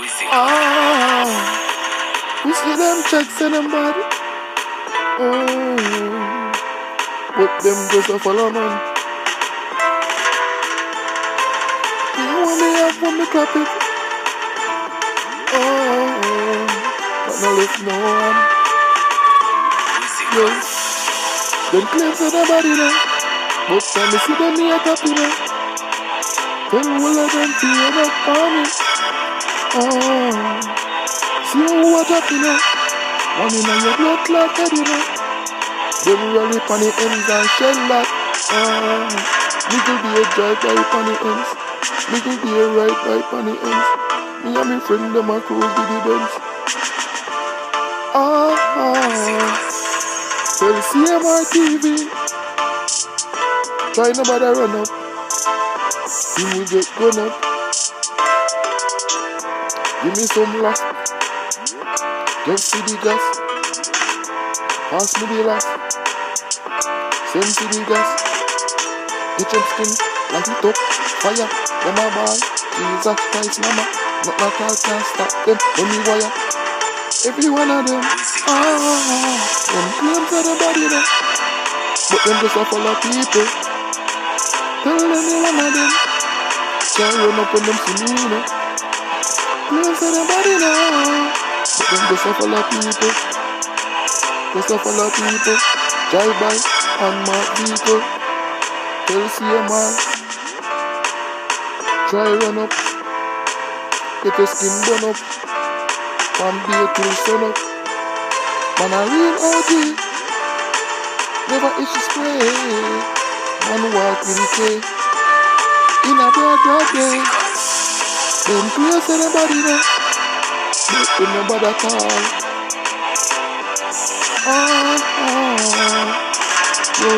We see them checks in them body. But them just a follow man. You want me up when me clap it. But no left no one. Yo, them claim for the body now. But time me see them here top you know. Tell all of them to end up on me. See how what up you know. One in your blood clot head you know. Them rally on the ends and shell that. Nigga be a drive by on the ends. Nigga be a ride by on the ends. Me and my friend them a cruise with the Benz. Tell CMR TV. Try nobody run up. He will get gone up. Give me some laugh. Just see the gas. Pass me the laugh. Send to the gas. Get your skin. Light it up. Fire. Them a ball. Jesus Christ mama. Not like I can stop them. When me wire. Every one of them. Them claims of the body now. But them just a follow people. Tell any one of them. Can't run up on them to me you know. Claims of the body now. But them just a follow people. Just a follow people. Drive by on my vehicle. Tell CMR. Try run up. Get your skin burn up. From day till sun up. Man a real OG. Never issue spray. Man walk with the K. In a broad day. Them close to the body now. But them no bother call. Yo,